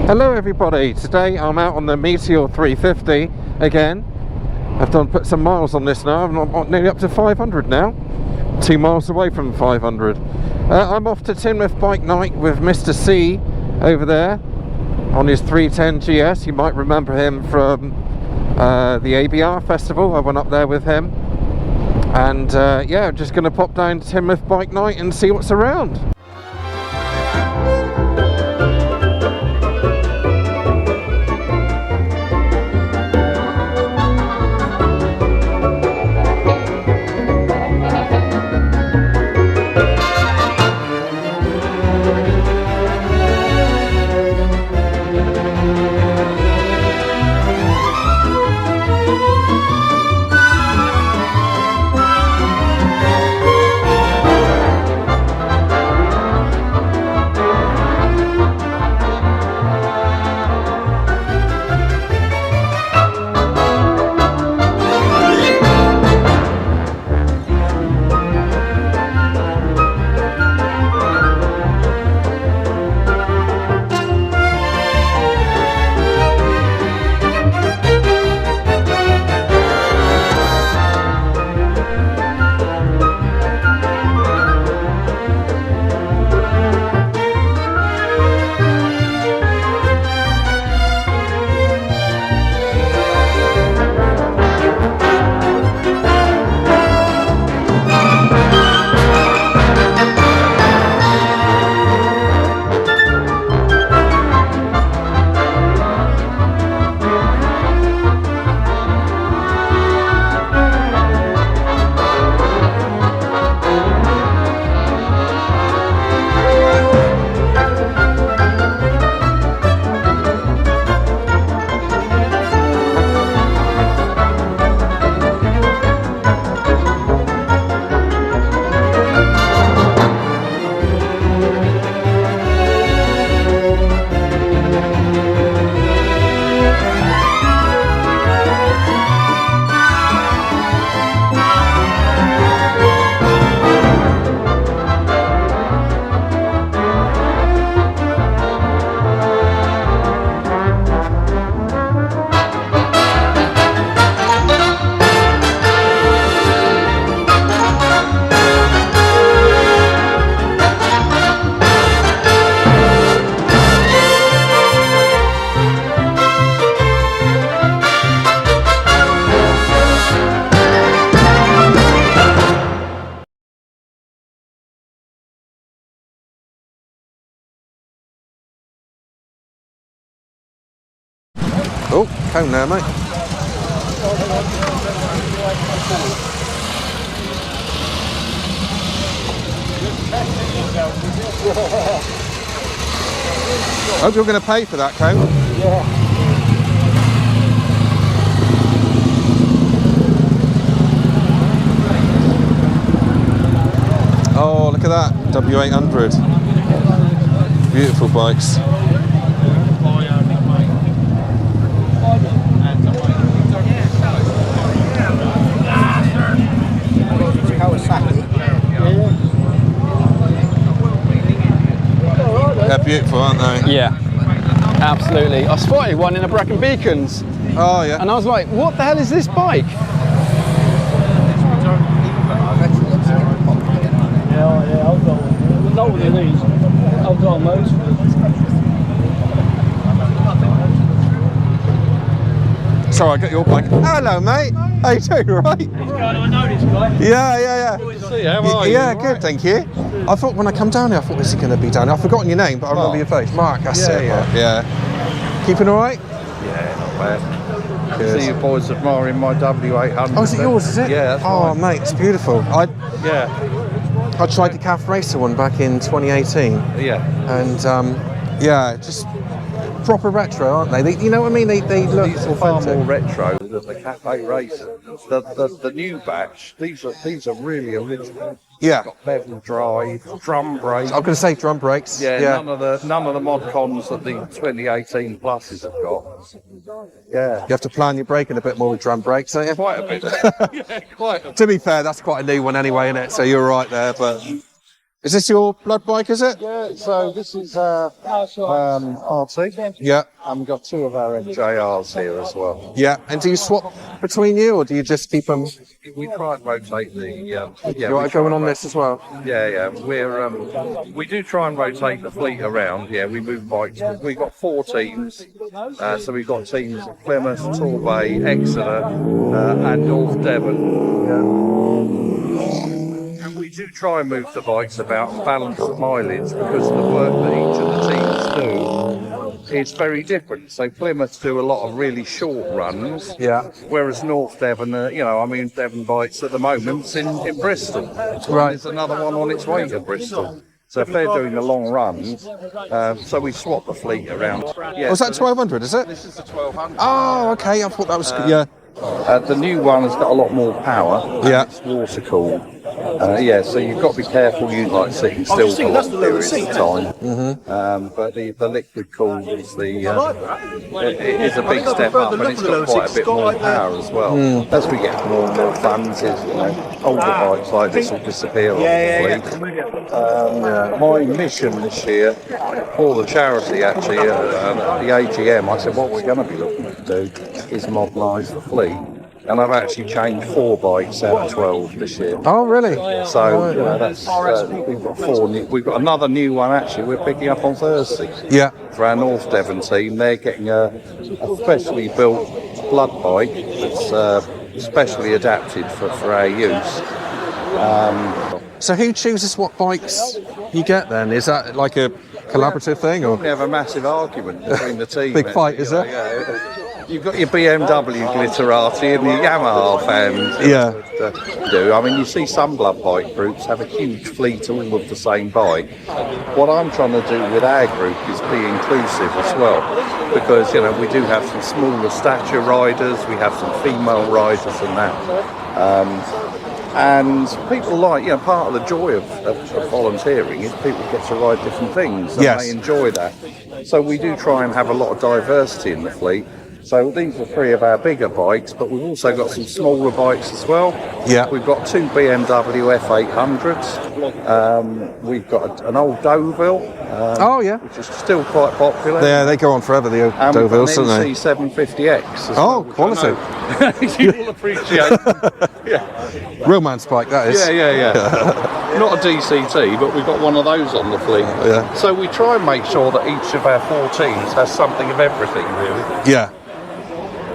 Hello everybody, today I'm out on the Meteor 350 again. I've put some miles on this now. I'm nearly up to 500 now. 2 miles away from 500. I'm off to Teignmouth bike night with Mr. C over there on his 310 GS. You might remember him from the ABR festival. I went up there with him. And yeah, just going to pop down to Teignmouth bike night and see what's around. Oh, cone there, mate. Hope you're going to pay for that cone. Yeah. Oh, look at that. W800. Beautiful bikes. They're beautiful, aren't they? Yeah, absolutely. I spotted one in a Brecon Beacons. Oh, yeah. And I was like, what the hell is this bike? Yeah, I've got one. Not one of these. I've got most. Sorry, I got your bike. Hello, mate. How you doing, right? I know this guy. Yeah. How are you? Yeah, good, thank you. I thought when I come down here, I thought, is he going to be down here? I've forgotten your name, but I remember your face. Mark, that's it. Yeah. Keeping all right? Yeah, not bad. Good. See you boys admiring my W800. Oh, is it yours, is it? Yeah, that's Oh, mine. mate, it's beautiful. I tried the CAF Racer one back in 2018. Yeah. And, yeah, just proper retro, aren't they? You know what I mean? They look These are far authentic. more retro than the Cafe Racer. The new batch, these are really original. Yeah. Got bevel drive, drum brake. I'm going to say drum brakes. Yeah, none of the mod cons that the 2018 pluses have got. Yeah. You have to plan your braking a bit more with drum brakes, don't you? Quite a bit. Yeah, quite a bit. To be fair, that's quite a new one anyway, isn't it? So you're right there, but Is this your blood bike, is it? Yeah, so this is RT. Yeah. And we've got 2 of our JRs here as well. Yeah. And do you swap between you, or do you just keep them? We try and rotate the. You want going on this as well? Yeah. We do try and rotate the fleet around. Yeah, we move bikes. We've got 4 teams. So we've got teams at Plymouth, Torbay, Exeter, and North Devon. And we do try and move the bikes about and balance the mileage because of the work that each of the teams do. It's very different. So Plymouth do a lot of really short runs, whereas North Devon, Devon bikes at the moment's in Bristol. Right. There's another one on its way to Bristol. So if they're doing the long runs, so we swap the fleet around. Yeah, Was that 1200, is it? This is the 1200. Oh, okay. I thought that was... yeah. The new one has got a lot more power. Yeah. It's water cooled. So you've got to be careful. You like sitting still for long periods of time. But the liquid cooled is it is a big step up, and it's got quite a bit more power as well. As we get more and more funds, older bikes like this will disappear off the fleet. My mission this year for the charity, actually, at the AGM, I said what we're going to be looking to do is modernise the fleet. And I've actually changed 4 bikes out of 12 this year. Oh, really? So that's we've got 4. We've got another new one actually. We're picking up on Thursday. Yeah. For our North Devon team, they're getting a specially built blood bike that's specially adapted for our use. So who chooses what bikes you get then? Is that like a collaborative thing, or? We have a massive argument between the team. Big fight, is there? Yeah. You've got your BMW glitterati and your Yamaha fans. Yeah. I mean, you see some blood bike groups have a huge fleet all of the same bike. What I'm trying to do with our group is be inclusive as well, because we do have some smaller stature riders, we have some female riders and that. And people like, part of the joy of volunteering is people get to ride different things and they enjoy that. So we do try and have a lot of diversity in the fleet. So these are 3 of our bigger bikes, but we've also got some smaller bikes as well. Yeah. We've got 2 BMW F800s. We've got an old Deauville. Which is still quite popular. Yeah, they go on forever, the Deauvilles, don't they? MC750X. Oh, quality. You will appreciate. Real man's bike, that is. Yeah. Not a DCT, but we've got one of those on the fleet. Yeah. So we try and make sure that each of our 4 teams has something of everything, really. Yeah.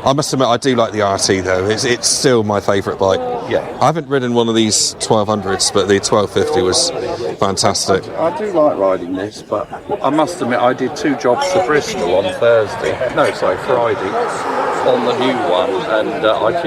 I must admit, I do like the RT though. It's still my favourite bike. Yeah. I haven't ridden one of these 1200s, but the 1250 was fantastic. I do like riding this, but I must admit I did 2 jobs to Bristol on Friday, on the new one, and I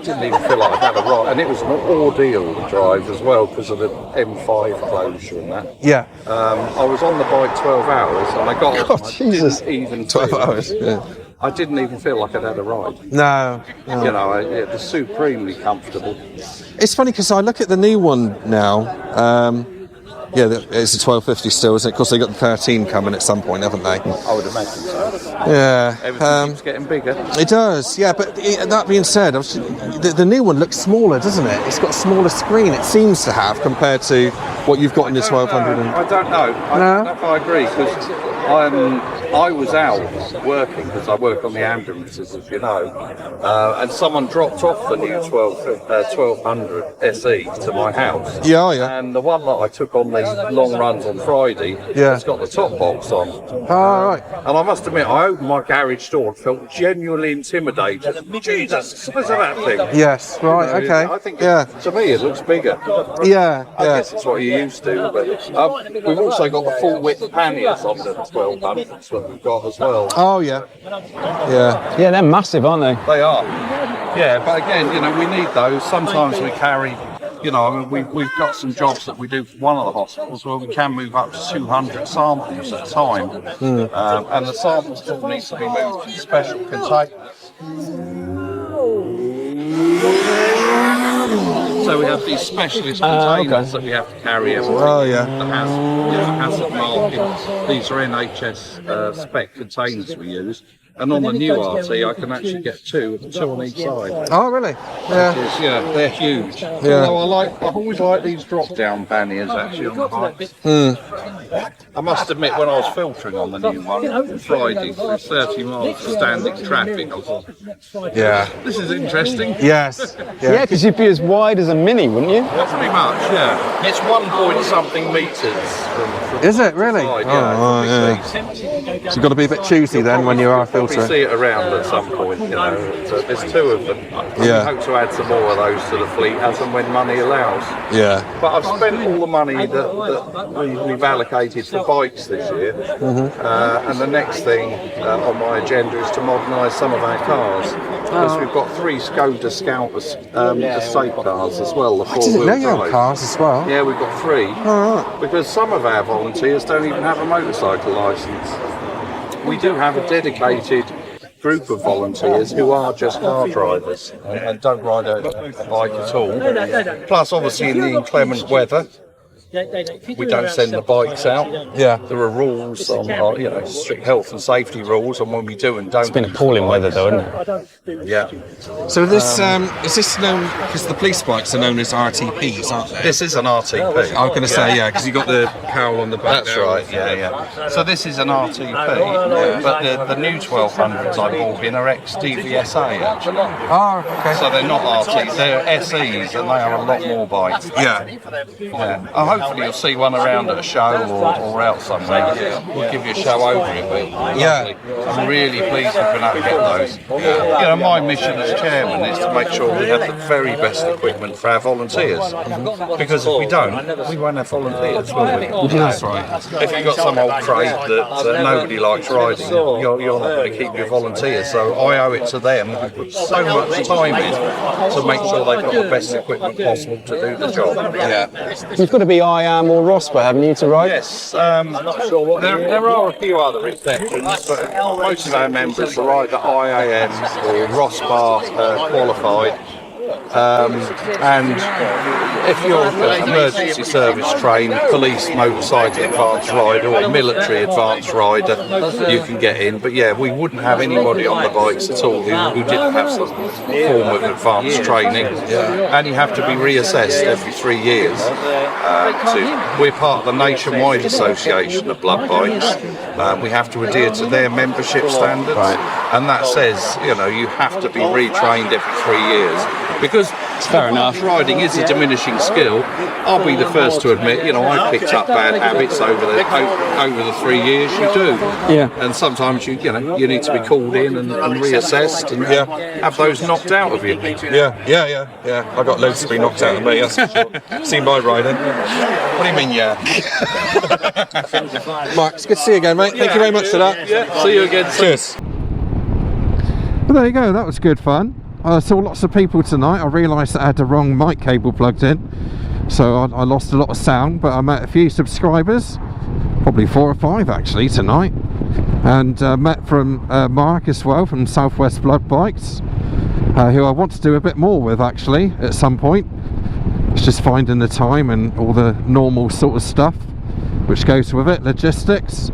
didn't even feel like I had a ride, and it was an ordeal to drive as well because of the M5 closure and that. Yeah. I was on the bike 12 hours, and I got off. Jesus. Didn't even 12 hours. Yeah. I didn't even feel like I'd had a ride. No. It was supremely comfortable. It's funny because I look at the new one now. It's a 1250 still, isn't it? Of course, they got the 13 coming at some point, haven't they? I would imagine so. Yeah. Everything keeps getting bigger. It does, yeah. But that being said, the new one looks smaller, doesn't it? It's got a smaller screen, it seems to have, compared to what you've got in the 1200. I don't know. I don't know if I agree, because I was out working, because I work on the ambulances, as you know, and someone dropped off the new 1200 SE to my house. Yeah. And the one that I took on the long runs on Friday has got the top box on. Oh, right. And I must admit, I opened my garage door and felt genuinely intimidated. Jesus, the size of that thing. Yes, right, okay. I think, to me, it looks bigger. Yeah. I guess it's what you're used to. But we've also got the full width panniers on the 1200s that we've got as well. Oh, yeah. Yeah, they're massive, aren't they? They are. Yeah, but again, we need those. Sometimes we carry, we've got some jobs that we do for one of the hospitals where we can move up to 200 samples at a time. And the samples still need to be moved in special containers. So we have these specialist containers that we have to carry everything. Oh, yeah. The hazard markings. These are NHS spec containers we use. And on the new RT, I can actually get two on each side. Oh, really? Yeah. Yeah, they're huge. Yeah. Although I've always liked these drop-down panniers actually on the bikes. I must admit, when I was filtering on the new one Friday through 30 miles of standing traffic, I was like, Yeah. this is interesting. Yes. Yeah, because you'd be as wide as a Mini, wouldn't you? Well, pretty much, yeah. It's 1-point-something metres. From Is it really? side, Oh, yeah. So you've got to be a bit choosy then when you are Probably filtering. see it around at some point, you know. So there's two of them. Yeah. I hope to add some more of those to the fleet as and when money allows. Yeah. But I've spent all the money that we've allocated for bikes this year, and the next thing on my agenda is to modernise some of our cars. Because we've got 3 Skoda Scout estate cars as well. The I didn't know four-wheel you had drive. cars as well. Yeah, we've got 3. All right. Because some of our volunteers don't even have a motorcycle licence. We do have a dedicated group of volunteers who are just car drivers and don't ride a bike at all. Plus, obviously, in the inclement weather, we don't send the bikes out. Yeah. There are rules on, strict health and safety rules, and when we do and don't. It's been appalling weather, though, isn't it? Yeah. So this is this known because the police bikes are known as RTPs, aren't they? This is an RTP. I was going to say because you got the cowl on the back. That's right, yeah. So this is an RTP, but the new 1200s I bought in are ex-DVSA actually. Oh, okay. So they're not RTs, they're SEs, and they are a lot more bikes. Yeah. Hopefully you'll see one around at a show or out somewhere. We'll give you a show over it. Yeah. I'm really pleased we've been able to get those. You know, my mission as chairman is to make sure we have the very best equipment for our volunteers. Because if we don't, we won't have volunteers, will we? That's right. If you've got some old crate that nobody likes riding, you're not going to keep your volunteers. So I owe it to them who put so much time in to make sure they've got the best equipment possible to do the job. Yeah. You've got to be I Am or Rosper, haven't you, to ride? Yes, there are a few other exceptions, but most of our members are either IAM or ROSPAR qualified. And if you're an emergency service trained police motorcycle advanced rider or military advanced rider, you can get in. But yeah, we wouldn't have anybody on the bikes at all who didn't have some form of advanced training. And you have to be reassessed every 3 years. We're part of the Nationwide Association of Blood Bikes. We have to adhere to their membership standards, and that says you have to be retrained every 3 years. Because fair enough. Riding is a diminishing skill. I'll be the first to admit, I picked up bad habits over the 3 years. You do, Yeah. And sometimes you need to be called in and reassessed and have those knocked out of you. Yeah. I got loads to be knocked out of me. That's for sure. Seen by riding. What do you mean, yeah? Mark, it's good to see you again, mate. Thank you very much for that. Yeah, see you again. Cheers. Well, there you go. That was good fun. I saw lots of people tonight. I realised that I had the wrong mic cable plugged in, so I lost a lot of sound, but I met a few subscribers, probably 4 or 5 actually tonight, and met from Mark as well from Southwest Blood Bikes, who I want to do a bit more with actually at some point. It's just finding the time and all the normal sort of stuff which goes with it, logistics.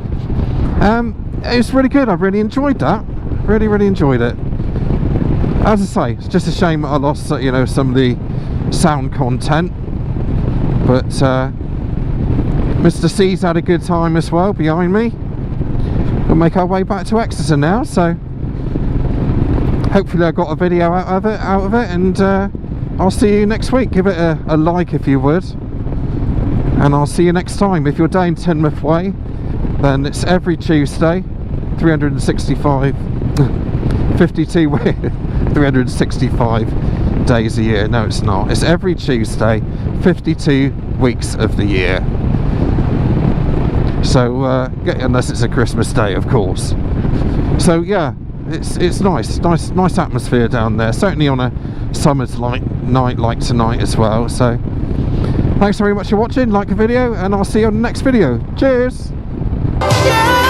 It was really good. I really enjoyed that. Really enjoyed it. As I say, it's just a shame that I lost, some of the sound content. But Mr. C's had a good time as well behind me. We'll make our way back to Exeter now, so hopefully I got a video out of it, and I'll see you next week. Give it a like if you would, and I'll see you next time. If you're down Teignmouth way, then it's every Tuesday, 365 days a year. No, it's not. It's every Tuesday, 52 weeks of the year. So unless it's a Christmas day, of course. So yeah, it's nice atmosphere down there, certainly on a summer's night like tonight as well. So thanks very much for watching. Like the video, and I'll see you on the next video. Cheers. Yeah.